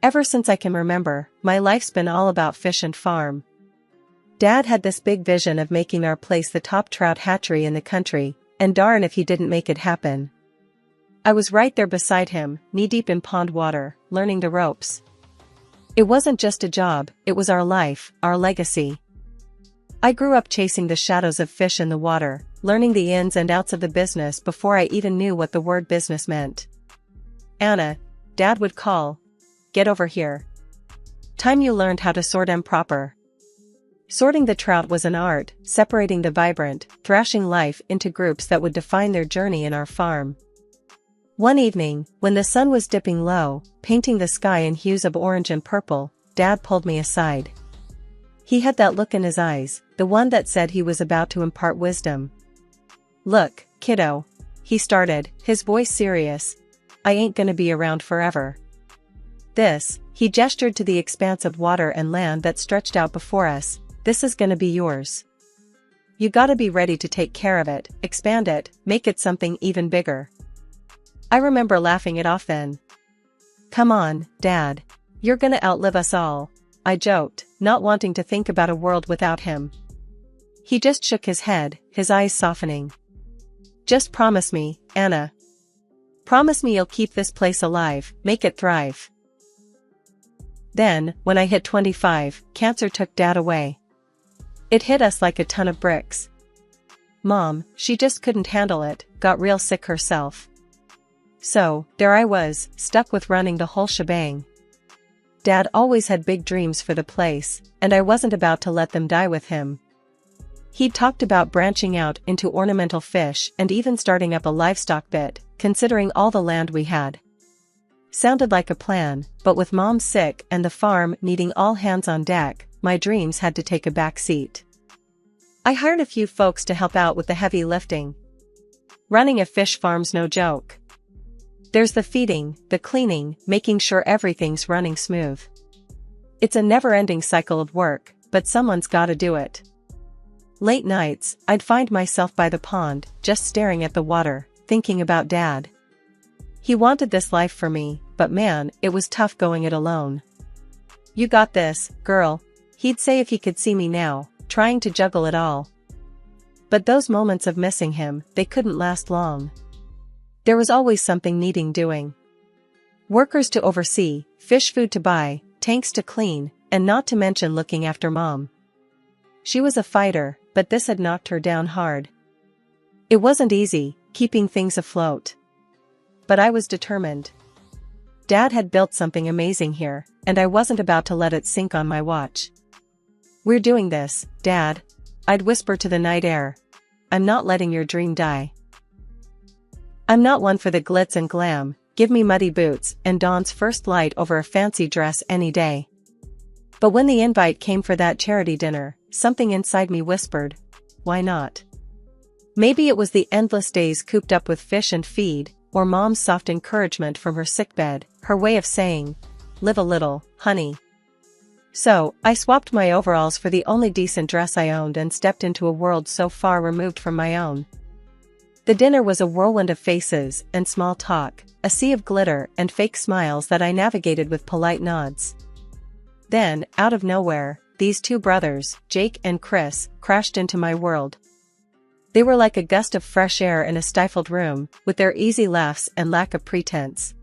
Ever since I can remember, my life's been all about fish and farm. Dad had this big vision of making our place the top trout hatchery in the country, and darn if he didn't make it happen. I was right there beside him, knee-deep in pond water, learning the ropes. It wasn't just a job, it was our life, our legacy. I grew up chasing the shadows of fish in the water, learning the ins and outs of the business before I even knew what the word business meant. "Anna," Dad would call. "Get over here. Time you learned how to sort 'em proper." Sorting the trout was an art, separating the vibrant, thrashing life into groups that would define their journey in our farm. One evening, when the sun was dipping low, painting the sky in hues of orange and purple, Dad pulled me aside. He had that look in his eyes, the one that said he was about to impart wisdom. "Look, kiddo," he started, his voice serious. "I ain't gonna be around forever. He gestured to the expanse of water and land that stretched out before us, "this is gonna be yours. You gotta be ready to take care of it, expand it, make it something even bigger." I remember laughing it off then. "Come on, Dad. You're gonna outlive us all," I joked, not wanting to think about a world without him. He just shook his head, his eyes softening. "Just promise me, Anna. Promise me you'll keep this place alive, make it thrive." Then, when I hit 25, cancer took Dad away. It hit us like a ton of bricks. Mom, she just couldn't handle it, got real sick herself. So, there I was, stuck with running the whole shebang. Dad always had big dreams for the place, and I wasn't about to let them die with him. He'd talked about branching out into ornamental fish and even starting up a livestock bit, considering all the land we had. Sounded like a plan, but with Mom sick and the farm needing all hands on deck, my dreams had to take a back seat. I hired a few folks to help out with the heavy lifting. Running a fish farm's no joke. There's the feeding, the cleaning, making sure everything's running smooth. It's a never-ending cycle of work, but someone's gotta do it. Late nights, I'd find myself by the pond, just staring at the water, thinking about Dad. He wanted this life for me, but man, it was tough going it alone. "You got this, girl," he'd say if he could see me now, trying to juggle it all. But those moments of missing him, they couldn't last long. There was always something needing doing. Workers to oversee, fish food to buy, tanks to clean, and not to mention looking after Mom. She was a fighter, but this had knocked her down hard. It wasn't easy, keeping things afloat. But I was determined. Dad had built something amazing here, and I wasn't about to let it sink on my watch. "We're doing this, Dad," I'd whisper to the night air. "I'm not letting your dream die. I'm not one for the glitz and glam, give me muddy boots and Dawn's first light over a fancy dress any day." But when the invite came for that charity dinner, something inside me whispered, why not? Maybe it was the endless days cooped up with fish and feed, or Mom's soft encouragement from her sickbed, her way of saying, "Live a little, honey." So, I swapped my overalls for the only decent dress I owned and stepped into a world so far removed from my own. The dinner was a whirlwind of faces and small talk, a sea of glitter and fake smiles that I navigated with polite nods. Then, out of nowhere, these two brothers, Jake and Chris, crashed into my world. They were like a gust of fresh air in a stifled room, with their easy laughs and lack of pretense.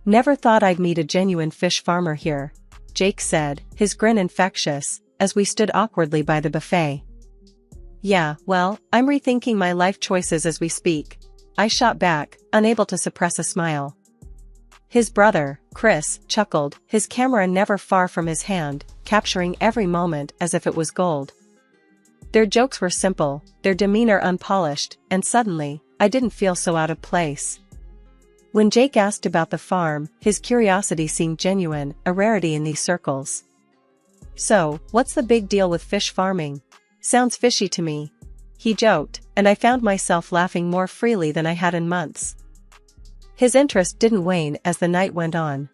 "Never thought I'd meet a genuine fish farmer here," Jake said, his grin infectious, as we stood awkwardly by the buffet. "Yeah, well, I'm rethinking my life choices as we speak," I shot back, unable to suppress a smile. His brother, Chris, chuckled, his camera never far from his hand, capturing every moment as if it was gold. Their jokes were simple, their demeanor unpolished, and suddenly, I didn't feel so out of place. When Jake asked about the farm, his curiosity seemed genuine, a rarity in these circles. "So, what's the big deal with fish farming? Sounds fishy to me," he joked, and I found myself laughing more freely than I had in months. His interest didn't wane as the night went on.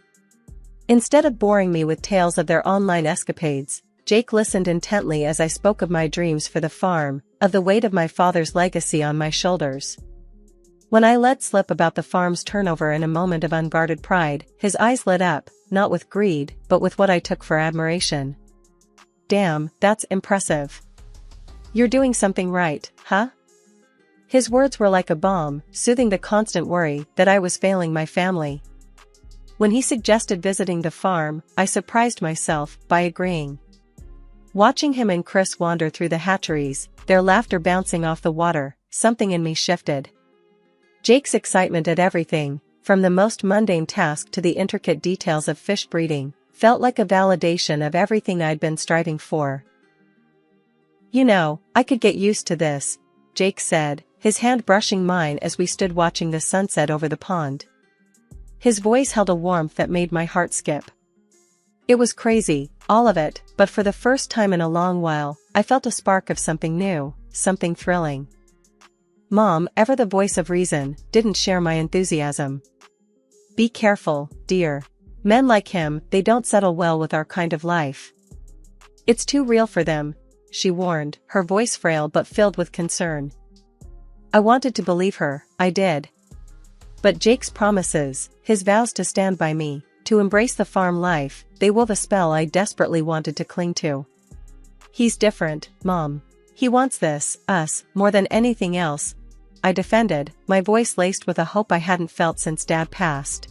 Instead of boring me with tales of their online escapades, Jake listened intently as I spoke of my dreams for the farm, of the weight of my father's legacy on my shoulders. When I let slip about the farm's turnover in a moment of unguarded pride, his eyes lit up, not with greed, but with what I took for admiration. "Damn, that's impressive. You're doing something right, huh?" His words were like a balm, soothing the constant worry that I was failing my family. When he suggested visiting the farm, I surprised myself by agreeing. Watching him and Chris wander through the hatcheries, their laughter bouncing off the water, something in me shifted. Jake's excitement at everything, from the most mundane task to the intricate details of fish breeding, felt like a validation of everything I'd been striving for. "You know, I could get used to this," Jake said, his hand brushing mine as we stood watching the sunset over the pond. His voice held a warmth that made my heart skip. It was crazy, all of it, but for the first time in a long while, I felt a spark of something new, something thrilling. Mom, ever the voice of reason, didn't share my enthusiasm. "Be careful, dear. Men like him, they don't settle well with our kind of life. It's too real for them," she warned, her voice frail but filled with concern. I wanted to believe her, I did. But Jake's promises, his vows to stand by me, to embrace the farm life, they wove a spell I desperately wanted to cling to. "He's different, Mom. He wants this, us, more than anything else," I defended, my voice laced with a hope I hadn't felt since Dad passed.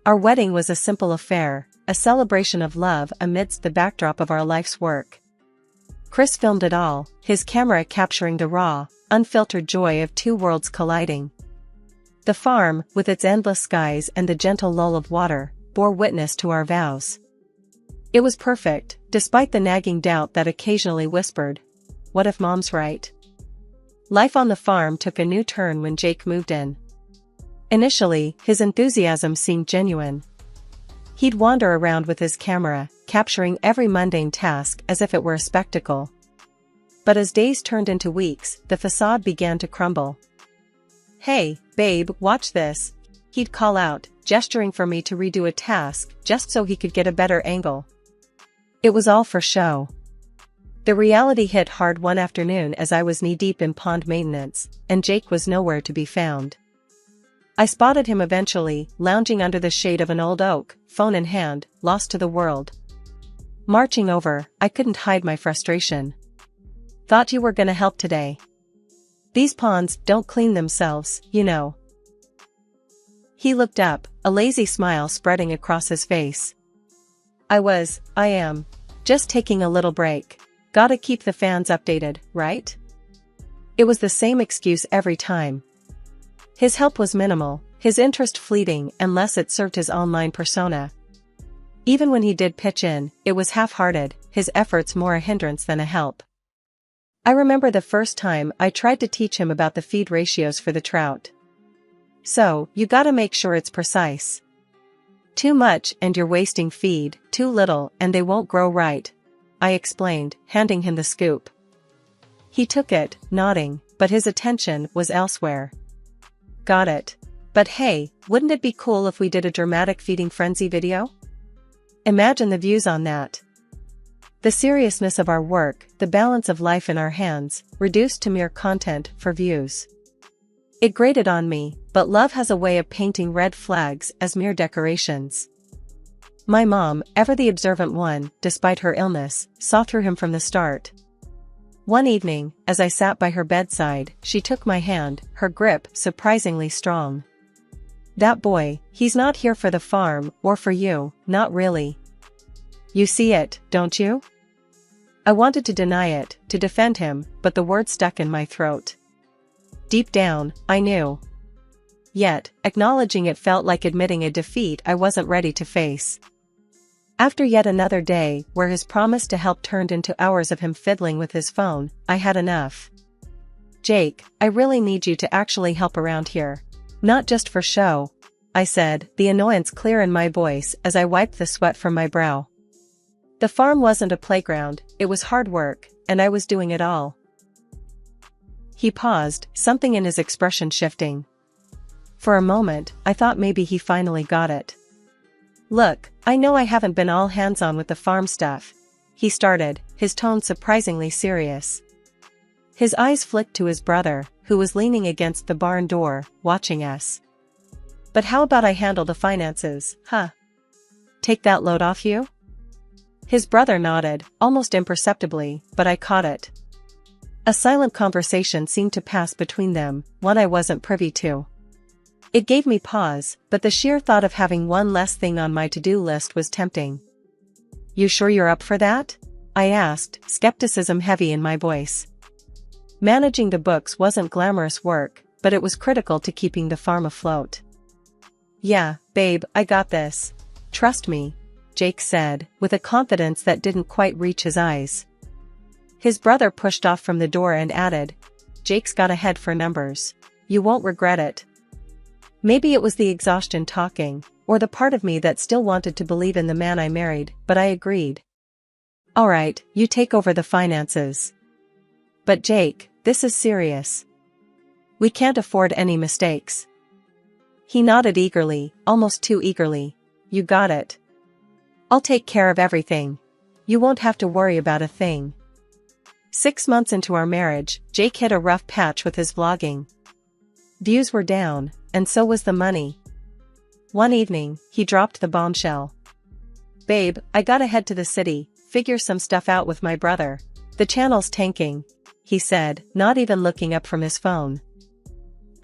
Our wedding was a simple affair, a celebration of love amidst the backdrop of our life's work. Chris filmed it all, his camera capturing the raw, unfiltered joy of two worlds colliding. The farm, with its endless skies and the gentle lull of water, bore witness to our vows. It was perfect, despite the nagging doubt that occasionally whispered, "What if Mom's right?" Life on the farm took a new turn when Jake moved in. Initially, his enthusiasm seemed genuine. He'd wander around with his camera, capturing every mundane task as if it were a spectacle. But as days turned into weeks, the facade began to crumble. "Hey, babe, watch this," he'd call out, gesturing for me to redo a task just so he could get a better angle. It was all for show. The reality hit hard one afternoon as I was knee-deep in pond maintenance, and Jake was nowhere to be found. I spotted him eventually, lounging under the shade of an old oak, phone in hand, lost to the world. Marching over, I couldn't hide my frustration. "Thought you were gonna help today. These ponds don't clean themselves, you know." He looked up, a lazy smile spreading across his face. I am. Just taking a little break. Gotta keep the fans updated, right?" It was the same excuse every time. His help was minimal, his interest fleeting unless it served his online persona. Even when he did pitch in, it was half-hearted, his efforts more a hindrance than a help. I remember the first time I tried to teach him about the feed ratios for the trout. "So, you gotta make sure it's precise. Too much and you're wasting feed, too little and they won't grow right," I explained, handing him the scoop. He took it, nodding, but his attention was elsewhere. "Got it. But hey, wouldn't it be cool if we did a dramatic feeding frenzy video? Imagine the views on that." The seriousness of our work, the balance of life in our hands, reduced to mere content for views. It grated on me, but love has a way of painting red flags as mere decorations. My mom, ever the observant one, despite her illness, saw through him from the start. One evening, as I sat by her bedside, she took my hand, her grip surprisingly strong. "That boy, he's not here for the farm, or for you, not really. You see it, don't you?" I wanted to deny it, to defend him, but the words stuck in my throat. Deep down, I knew. Yet, acknowledging it felt like admitting a defeat I wasn't ready to face. After yet another day, where his promise to help turned into hours of him fiddling with his phone, I had enough. "Jake, I really need you to actually help around here. Not just for show," I said, the annoyance clear in my voice as I wiped the sweat from my brow. The farm wasn't a playground, it was hard work, and I was doing it all. He paused, something in his expression shifting. For a moment, I thought maybe he finally got it. "Look, I know I haven't been all hands-on with the farm stuff," he started, his tone surprisingly serious. His eyes flicked to his brother, who was leaning against the barn door, watching us. But how about I handle the finances, huh? Take that load off you? His brother nodded, almost imperceptibly, but I caught it. A silent conversation seemed to pass between them, one I wasn't privy to. It gave me pause, but the sheer thought of having one less thing on my to-do list was tempting. You sure you're up for that? I asked, skepticism heavy in my voice. Managing the books wasn't glamorous work, but it was critical to keeping the farm afloat. Yeah, babe, I got this. Trust me, Jake said, with a confidence that didn't quite reach his eyes. His brother pushed off from the door and added, Jake's got a head for numbers. You won't regret it. Maybe it was the exhaustion talking, or the part of me that still wanted to believe in the man I married, but I agreed. Alright, you take over the finances. But Jake, this is serious. We can't afford any mistakes. He nodded eagerly, almost too eagerly. You got it. I'll take care of everything. You won't have to worry about a thing. 6 months into our marriage, Jake hit a rough patch with his vlogging. Views were down, and so was the money. One evening, he dropped the bombshell. Babe, I gotta head to the city, figure some stuff out with my brother. The channel's tanking, he said, not even looking up from his phone.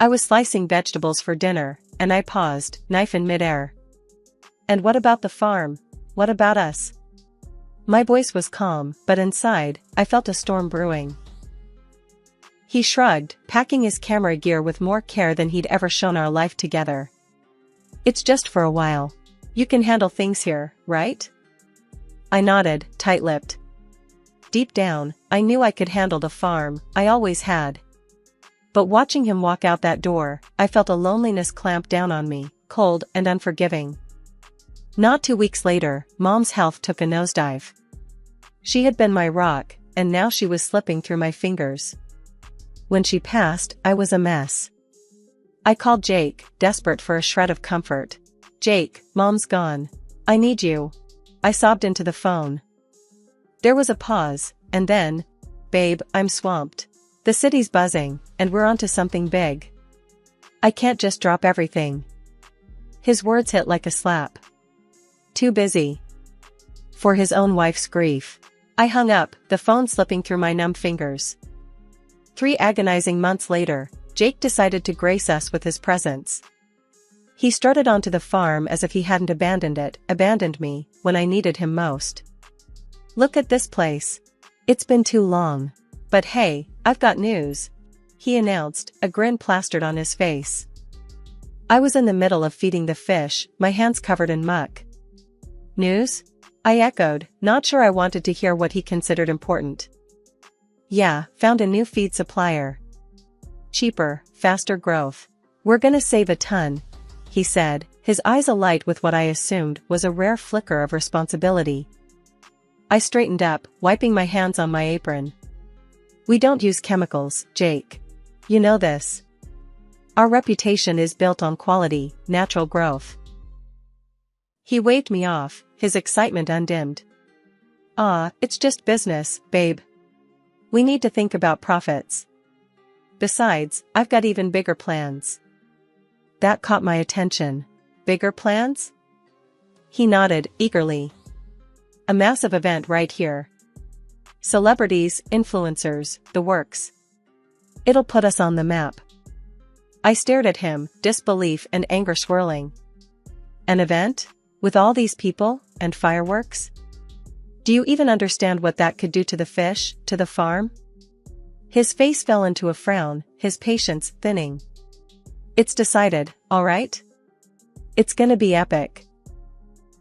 I was slicing vegetables for dinner, and I paused, knife in midair. And what about the farm? What about us? My voice was calm, but inside, I felt a storm brewing. He shrugged, packing his camera gear with more care than he'd ever shown our life together. It's just for a while. You can handle things here, right? I nodded, tight-lipped. Deep down, I knew I could handle the farm, I always had. But watching him walk out that door, I felt a loneliness clamp down on me, cold and unforgiving. Not 2 weeks later, Mom's health took a nosedive. She had been my rock, and now she was slipping through my fingers. When she passed, I was a mess. I called Jake, desperate for a shred of comfort. Jake, Mom's gone. I need you. I sobbed into the phone. There was a pause, and then, babe, I'm swamped. The city's buzzing, and we're onto something big. I can't just drop everything. His words hit like a slap. Too busy. For his own wife's grief. I hung up, the phone slipping through my numb fingers. 3 agonizing months later, Jake decided to grace us with his presence. He strutted onto the farm as if he hadn't abandoned me, when I needed him most. Look at this place. It's been too long. But hey, I've got news, he announced, a grin plastered on his face. I was in the middle of feeding the fish, my hands covered in muck. News? I echoed, not sure I wanted to hear what he considered important. Yeah, found a new feed supplier. Cheaper, faster growth. We're gonna save a ton, he said, his eyes alight with what I assumed was a rare flicker of responsibility. I straightened up, wiping my hands on my apron. We don't use chemicals, Jake. You know this. Our reputation is built on quality, natural growth. He waved me off, his excitement undimmed. It's just business, babe. We need to think about profits. Besides, I've got even bigger plans. That caught my attention. Bigger plans? He nodded, eagerly. A massive event right here. Celebrities, influencers, the works. It'll put us on the map. I stared at him, disbelief and anger swirling. An event? With all these people, and fireworks? Do you even understand what that could do to the fish, to the farm? His face fell into a frown, his patience thinning. It's decided, all right? It's gonna be epic.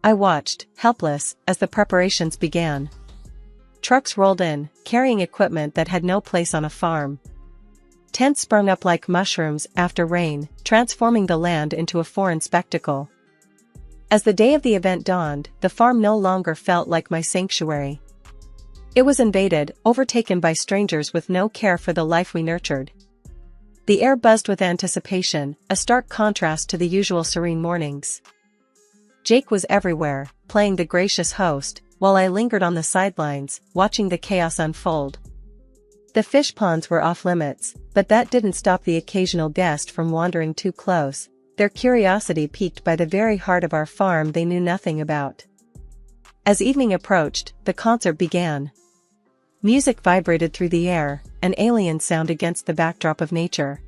I watched, helpless, as the preparations began. Trucks rolled in, carrying equipment that had no place on a farm. Tents sprung up like mushrooms after rain, transforming the land into a foreign spectacle. As the day of the event dawned, the farm no longer felt like my sanctuary. It was invaded, overtaken by strangers with no care for the life we nurtured. The air buzzed with anticipation, a stark contrast to the usual serene mornings. Jake was everywhere, playing the gracious host, while I lingered on the sidelines, watching the chaos unfold. The fish ponds were off limits, but that didn't stop the occasional guest from wandering too close, their curiosity piqued by the very heart of our farm they knew nothing about. As evening approached, the concert began. Music vibrated through the air, an alien sound against the backdrop of nature.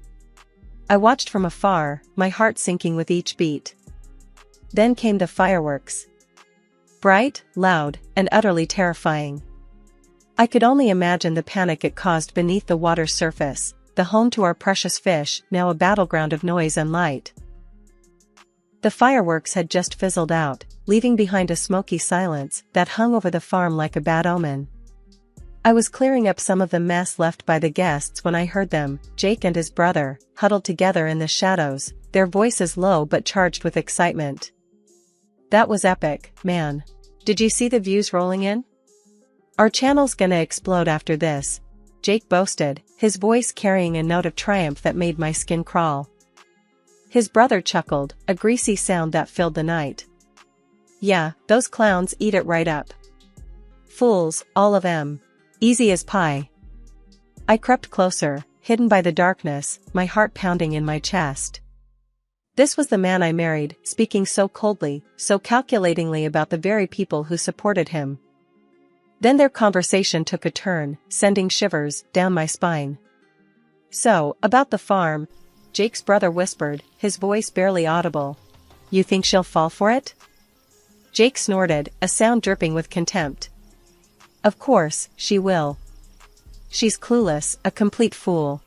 I watched from afar, my heart sinking with each beat. Then came the fireworks. Bright, loud, and utterly terrifying. I could only imagine the panic it caused beneath the water's surface, the home to our precious fish, now a battleground of noise and light. The fireworks had just fizzled out, leaving behind a smoky silence that hung over the farm like a bad omen. I was clearing up some of the mess left by the guests when I heard them, Jake and his brother, huddled together in the shadows, their voices low but charged with excitement. "That was epic, man. Did you see the views rolling in? Our channel's gonna explode after this," Jake boasted, his voice carrying a note of triumph that made my skin crawl. His brother chuckled, a greasy sound that filled the night. "Yeah, those clowns eat it right up. Fools, all of 'em. Easy as pie." I crept closer, hidden by the darkness, my heart pounding in my chest. This was the man I married, speaking so coldly, so calculatingly about the very people who supported him. Then their conversation took a turn, sending shivers down my spine. "So, about the farm," Jake's brother whispered, his voice barely audible. "You think she'll fall for it?" Jake snorted, a sound dripping with contempt. "Of course, she will. She's clueless, a complete fool.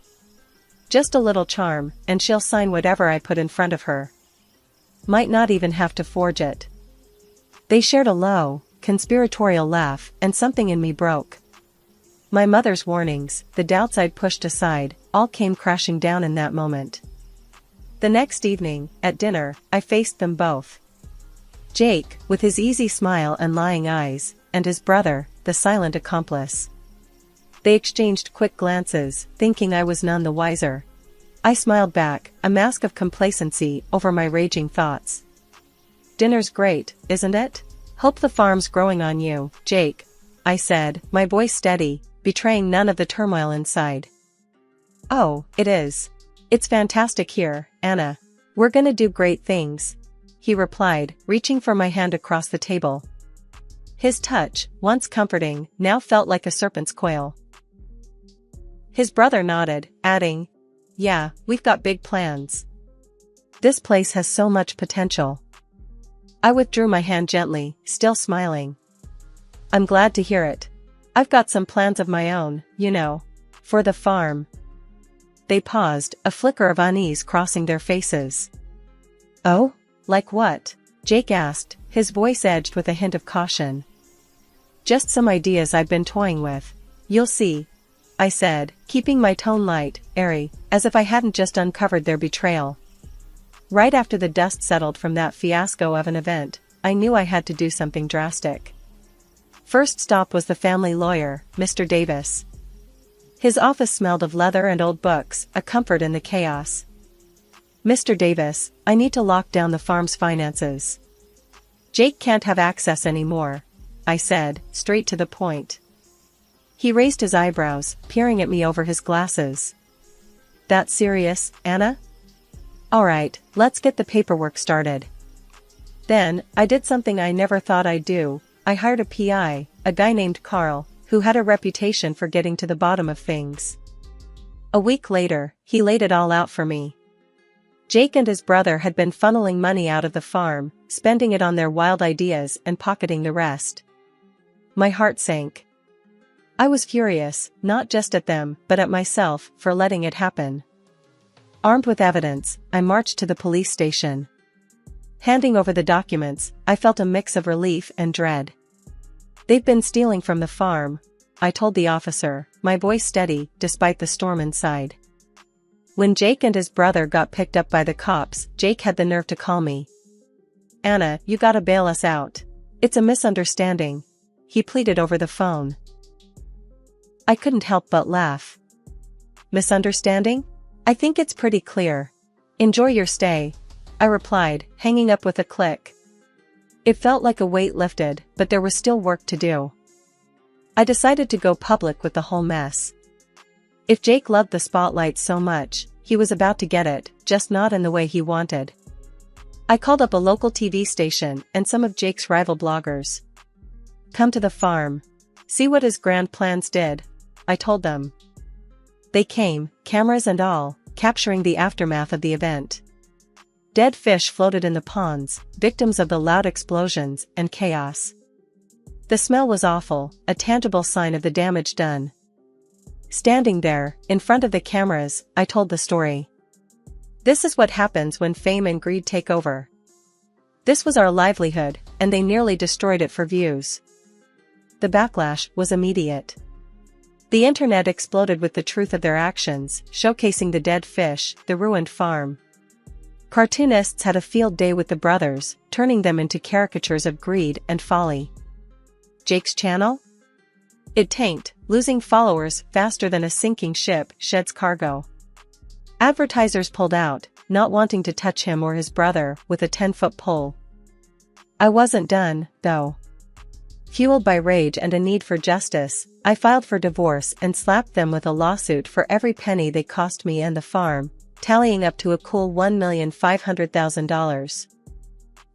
Just a little charm, and she'll sign whatever I put in front of her. Might not even have to forge it." They shared a low, conspiratorial laugh, and something in me broke. My mother's warnings, the doubts I'd pushed aside, all came crashing down in that moment. The next evening, at dinner, I faced them both. Jake, with his easy smile and lying eyes, and his brother, the silent accomplice. They exchanged quick glances, thinking I was none the wiser. I smiled back, a mask of complacency over my raging thoughts. "Dinner's great, isn't it? Hope the farm's growing on you, Jake," I said, my voice steady, betraying none of the turmoil inside. "Oh, it is. It's fantastic here, Anna. We're gonna do great things," he replied, reaching for my hand across the table. His touch, once comforting, now felt like a serpent's coil. His brother nodded, adding, "Yeah, we've got big plans. This place has so much potential." I withdrew my hand gently, still smiling. "I'm glad to hear it. I've got some plans of my own, you know. For the farm." They paused, a flicker of unease crossing their faces. "Oh? Like what?" Jake asked, his voice edged with a hint of caution. "Just some ideas I've been toying with. You'll see," I said, keeping my tone light, airy, as if I hadn't just uncovered their betrayal. Right after the dust settled from that fiasco of an event, I knew I had to do something drastic. First stop was the family lawyer, Mr. Davis. His office smelled of leather and old books, a comfort in the chaos. "Mr. Davis, I need to lock down the farm's finances. Jake can't have access anymore," I said, straight to the point. He raised his eyebrows, peering at me over his glasses. "That serious, Anna? All right, let's get the paperwork started." Then, I did something I never thought I'd do. I hired a PI, a guy named Carl, who had a reputation for getting to the bottom of things. A week later, he laid it all out for me. Jake and his brother had been funneling money out of the farm, spending it on their wild ideas and pocketing the rest. My heart sank. I was furious, not just at them, but at myself, for letting it happen. Armed with evidence, I marched to the police station. Handing over the documents, I felt a mix of relief and dread. "They've been stealing from the farm," I told the officer, my voice steady, despite the storm inside. When Jake and his brother got picked up by the cops, Jake had the nerve to call me. "Anna, you gotta bail us out. It's a misunderstanding," he pleaded over the phone. I couldn't help but laugh. "Misunderstanding? I think it's pretty clear. Enjoy your stay," I replied, hanging up with a click. It felt like a weight lifted, but there was still work to do. I decided to go public with the whole mess. If Jake loved the spotlight so much, he was about to get it, just not in the way he wanted. I called up a local TV station and some of Jake's rival bloggers. "Come to the farm. See what his grand plans did," I told them. They came, cameras and all, capturing the aftermath of the event. Dead fish floated in the ponds, victims of the loud explosions and chaos. The smell was awful, a tangible sign of the damage done. Standing there, in front of the cameras, I told the story. This is what happens when fame and greed take over. This was our livelihood, and they nearly destroyed it for views. The backlash was immediate. The internet exploded with the truth of their actions, showcasing the dead fish, the ruined farm. Cartoonists had a field day with the brothers, turning them into caricatures of greed and folly. Jake's channel? It tanked, losing followers faster than a sinking ship sheds cargo. Advertisers pulled out, not wanting to touch him or his brother with a 10-foot pole. I wasn't done, though. Fueled by rage and a need for justice, I filed for divorce and slapped them with a lawsuit for every penny they cost me and the farm, tallying up to a cool $1,500,000.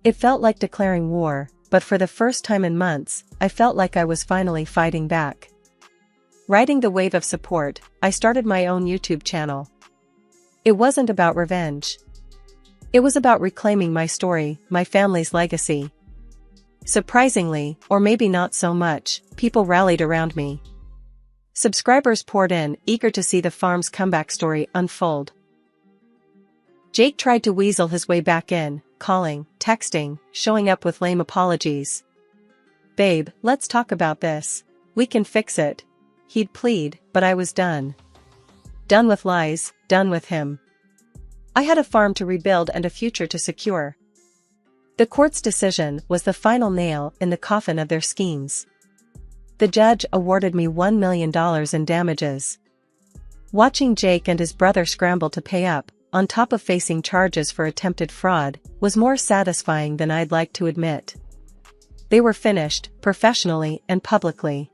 It felt like declaring war, but for the first time in months, I felt like I was finally fighting back. Riding the wave of support, I started my own YouTube channel. It wasn't about revenge. It was about reclaiming my story, my family's legacy. Surprisingly, or maybe not so much, people rallied around me. Subscribers poured in, eager to see the farm's comeback story unfold. Jake tried to weasel his way back in, calling, texting, showing up with lame apologies. "Babe, let's talk about this. We can fix it," he'd plead, but I was done. Done with lies, done with him. I had a farm to rebuild and a future to secure. The court's decision was the final nail in the coffin of their schemes. The judge awarded me $1 million in damages. Watching Jake and his brother scramble to pay up, on top of facing charges for attempted fraud, was more satisfying than I'd like to admit. They were finished, professionally and publicly.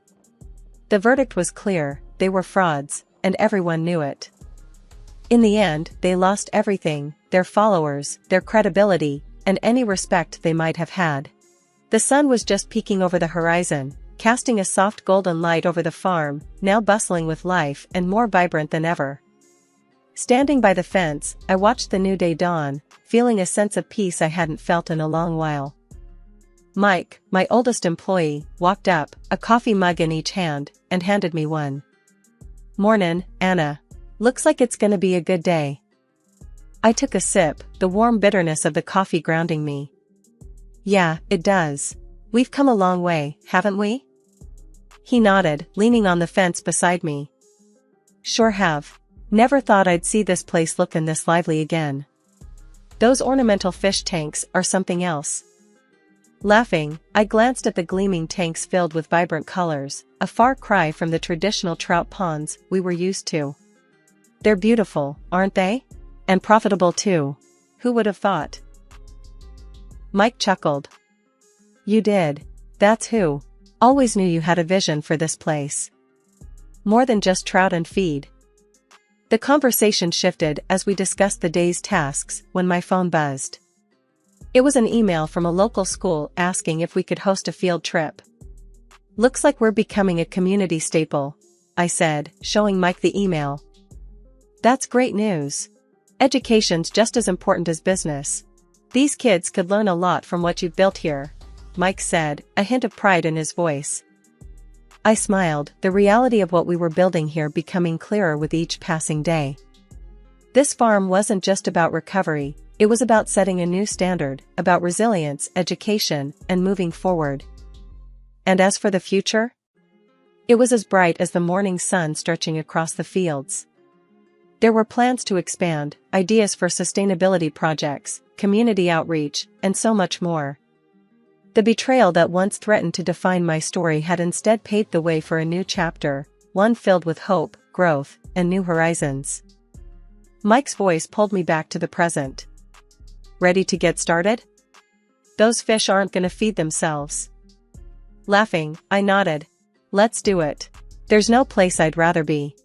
The verdict was clear: they were frauds, and everyone knew it. In the end, they lost everything: their followers, their credibility, and any respect they might have had. The sun was just peeking over the horizon, casting a soft golden light over the farm, now bustling with life and more vibrant than ever. Standing by the fence, I watched the new day dawn, feeling a sense of peace I hadn't felt in a long while. Mike, my oldest employee, walked up, a coffee mug in each hand, and handed me one. "Mornin', Anna. Looks like it's gonna be a good day." I took a sip, the warm bitterness of the coffee grounding me. "Yeah, it does. We've come a long way, haven't we?" He nodded, leaning on the fence beside me. "Sure have. Never thought I'd see this place lookin' this lively again. Those ornamental fish tanks are something else." Laughing, I glanced at the gleaming tanks filled with vibrant colors, a far cry from the traditional trout ponds we were used to. "They're beautiful, aren't they? And profitable too. Who would have thought?" Mike chuckled. "You did. That's who. Always knew you had a vision for this place. More than just trout and feed." The conversation shifted as we discussed the day's tasks when my phone buzzed. It was an email from a local school asking if we could host a field trip. "Looks like we're becoming a community staple," I said, showing Mike the email. "That's great news. Education's just as important as business. These kids could learn a lot from what you've built here," Mike said, a hint of pride in his voice. I smiled, the reality of what we were building here becoming clearer with each passing day. This farm wasn't just about recovery, it was about setting a new standard, about resilience, education, and moving forward. And as for the future? It was as bright as the morning sun stretching across the fields. There were plans to expand, ideas for sustainability projects, community outreach, and so much more. The betrayal that once threatened to define my story had instead paved the way for a new chapter, one filled with hope, growth, and new horizons. Mike's voice pulled me back to the present. "Ready to get started? Those fish aren't gonna feed themselves." Laughing, I nodded. "Let's do it. There's no place I'd rather be."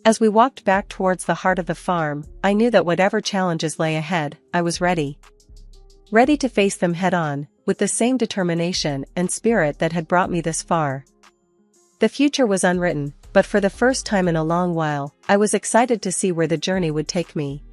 As we walked back towards the heart of the farm, I knew that whatever challenges lay ahead, I was ready. Ready to face them head-on, with the same determination and spirit that had brought me this far. The future was unwritten, but for the first time in a long while, I was excited to see where the journey would take me.